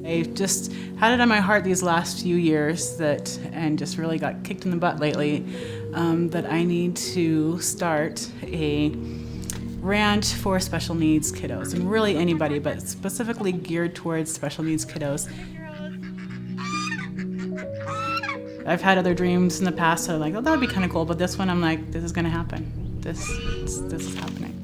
I've just had it on my heart these last few years and just really got kicked in the butt lately, that I need to start a ranch for special needs kiddos, and really anybody, but specifically geared towards special needs kiddos. I've had other dreams in the past that I'm like, oh, that would be kind of cool, but this one I'm like, this is going to happen. This is happening.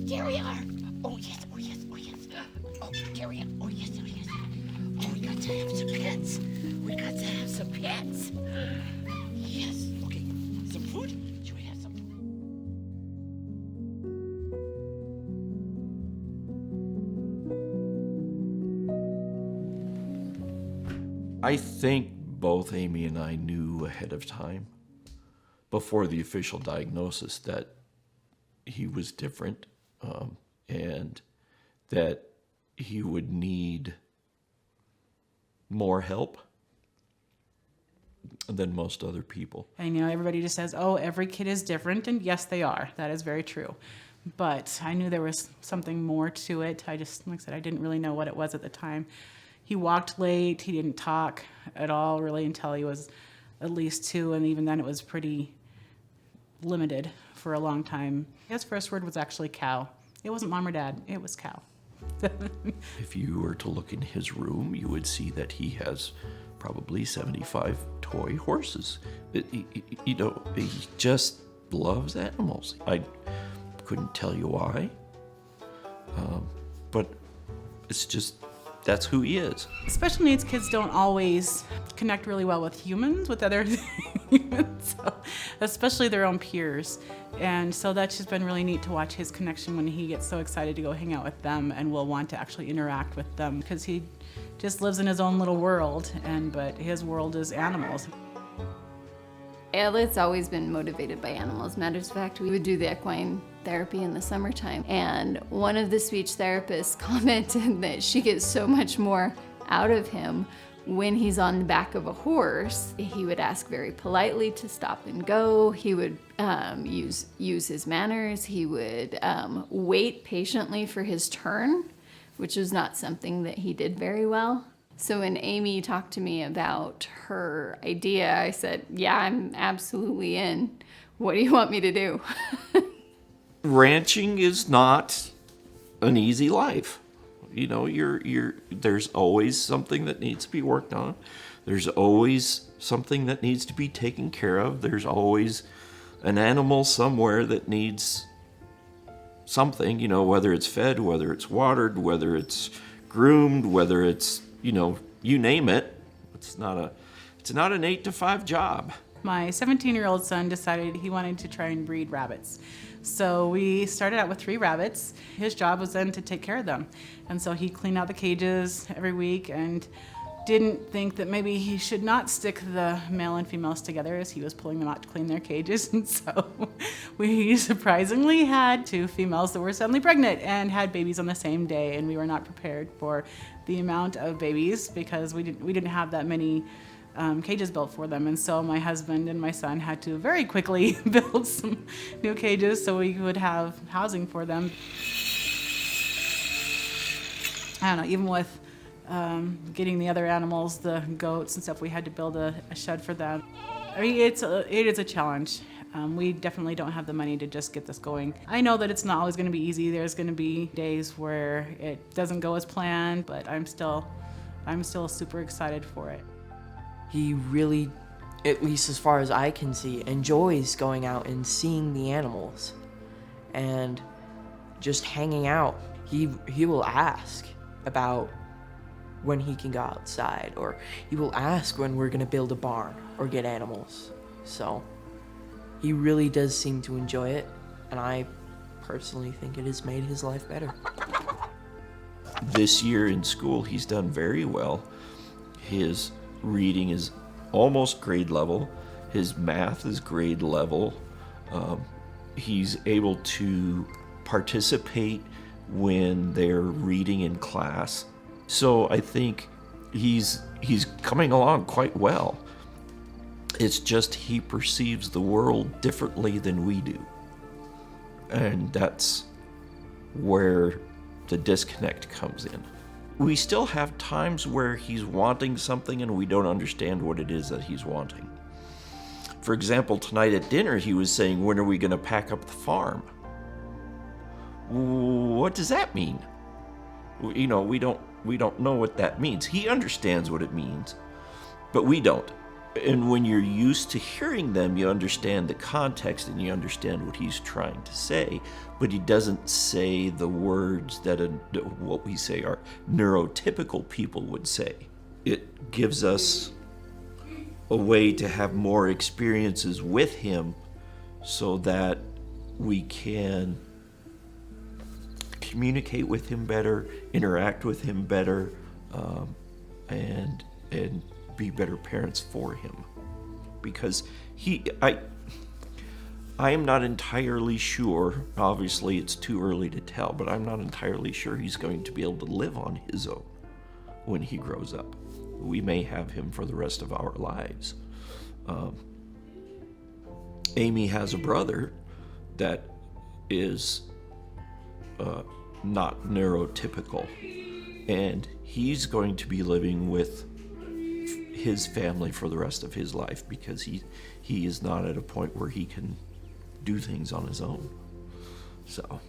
Here we are. Oh, yes, oh, yes, oh, yes. Oh, here we are. Oh, yes, oh, yes. Oh, we got to have some pets. We got to have some pets. Yes, okay. Some food? Should we have some food? I think both Amy and I knew ahead of time, before the official diagnosis, that he was different, and that he would need more help than most other people. And everybody just says, oh, every kid is different, and yes, they are. That is very true. But I knew there was something more to it. Like I said, I didn't really know what it was at the time. He walked late. He didn't talk at all really until he was at least 2, and even then it was pretty limited for a long time. His first word was actually cow. It wasn't mom or dad, it was cow. If you were to look in his room, you would see that he has probably 75 toy horses. He just loves animals. I couldn't tell you why, but it's just, that's who he is. Special needs kids don't always connect really well with humans, with other humans, so, especially their own peers. And so that's just been really neat to watch his connection when he gets so excited to go hang out with them and will want to actually interact with them, because he just lives in his own little world, but his world is animals. Elliot's always been motivated by animals. Matter of fact, we would do the equine therapy in the summertime, and one of the speech therapists commented that she gets so much more out of him when he's on the back of a horse. He would ask very politely to stop and go. He would use his manners. He would wait patiently for his turn, which was not something that he did very well. So when Amy talked to me about her idea, I said, yeah, I'm absolutely in. What do you want me to do? Ranching is not an easy life. There's always something that needs to be worked on. There's always something that needs to be taken care of. There's always an animal somewhere that needs something, whether it's fed, whether it's watered, whether it's groomed, whether it's, you name it. It's not an 8 to 5 job. My 17-year-old son decided he wanted to try and breed rabbits. So we started out with 3 rabbits. His job was then to take care of them. And so he cleaned out the cages every week and didn't think that maybe he should not stick the male and females together as he was pulling them out to clean their cages. And so we surprisingly had 2 females that were suddenly pregnant and had babies on the same day. And we were not prepared for the amount of babies because we didn't have that many cages built for them. And so my husband and my son had to very quickly build some new cages so we would have housing for them. I don't know, even with getting the other animals, the goats and stuff, we had to build a shed for them. I mean, it is a challenge. We definitely don't have the money to just get this going. I know that it's not always going to be easy. There's going to be days where it doesn't go as planned, but I'm still super excited for it. He really, at least as far as I can see, enjoys going out and seeing the animals and just hanging out. He will ask about when he can go outside, or he will ask when we're gonna build a barn or get animals. So he really does seem to enjoy it, and I personally think it has made his life better. This year in school, he's done very well. His reading is almost grade level. His math is grade level. He's able to participate when they're reading in class. So I think he's coming along quite well. It's just he perceives the world differently than we do. And that's where the disconnect comes in. We still have times where he's wanting something and we don't understand what it is that he's wanting. For example, tonight at dinner, he was saying, when are we going to pack up the farm? What does that mean? You know, we don't know what that means. He understands what it means, but we don't. And when you're used to hearing them, you understand the context and you understand what he's trying to say, but he doesn't say the words that what we say are neurotypical people would say. It gives us a way to have more experiences with him so that we can communicate with him better, interact with him better, and be better parents for him. Because I am not entirely sure, obviously it's too early to tell, but I'm not entirely sure he's going to be able to live on his own when he grows up. We may have him for the rest of our lives. Amy has a brother that is not neurotypical, and he's going to be living with his family for the rest of his life because he is not at a point where he can do things on his own. So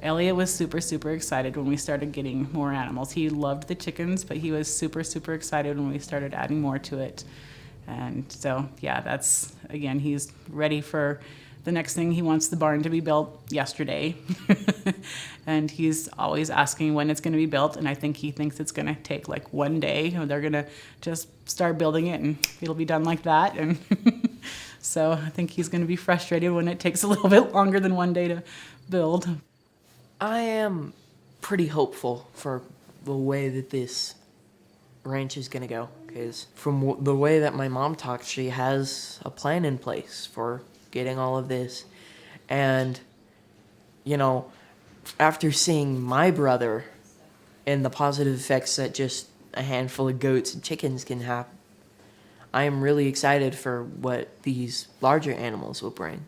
Elliot was super, super excited when we started getting more animals. He loved the chickens, but he was super, super excited when we started adding more to it. And so, yeah, that's, again, he's ready for the next thing. He wants the barn to be built yesterday. And he's always asking when it's going to be built. And I think he thinks it's going to take like one day. They're going to just start building it and it'll be done like that. And so I think he's going to be frustrated when it takes a little bit longer than one day to build. I am pretty hopeful for the way that this ranch is going to go. Because from the way that my mom talks, she has a plan in place for getting all of this. And, you know, after seeing my brother and the positive effects that just a handful of goats and chickens can have, I am really excited for what these larger animals will bring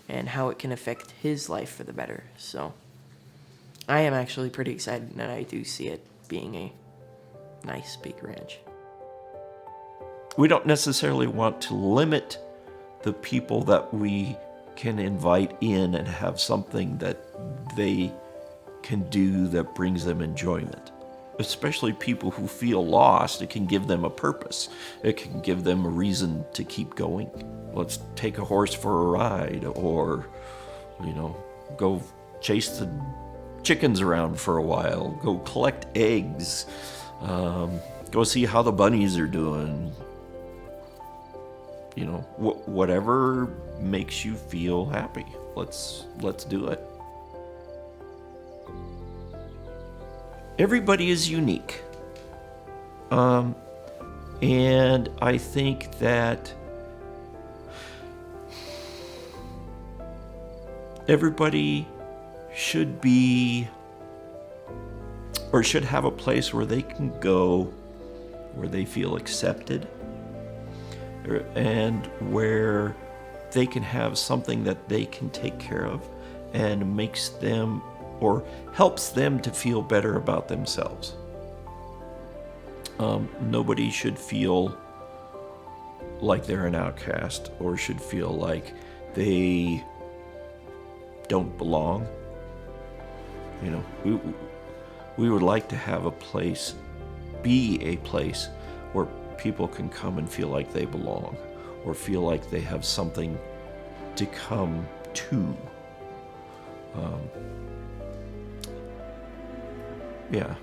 and how it can affect his life for the better. So I am actually pretty excited, and I do see it being a nice big ranch. we don't necessarily want to limit the people that we can invite in and have something that they can do that brings them enjoyment. Especially people who feel lost, it can give them a purpose. It can give them a reason to keep going. Let's take a horse for a ride, or, go chase the chickens around for a while, go collect eggs, go see how the bunnies are doing. Whatever makes you feel happy. Let's do it. Everybody is unique. And I think that everybody should be, or should have a place where they can go, where they feel accepted, and where they can have something that they can take care of and makes them or helps them to feel better about themselves. Nobody should feel like they're an outcast or should feel like they don't belong. We would like to have a place, be a place where people can come and feel like they belong or feel like they have something to come to. Yeah.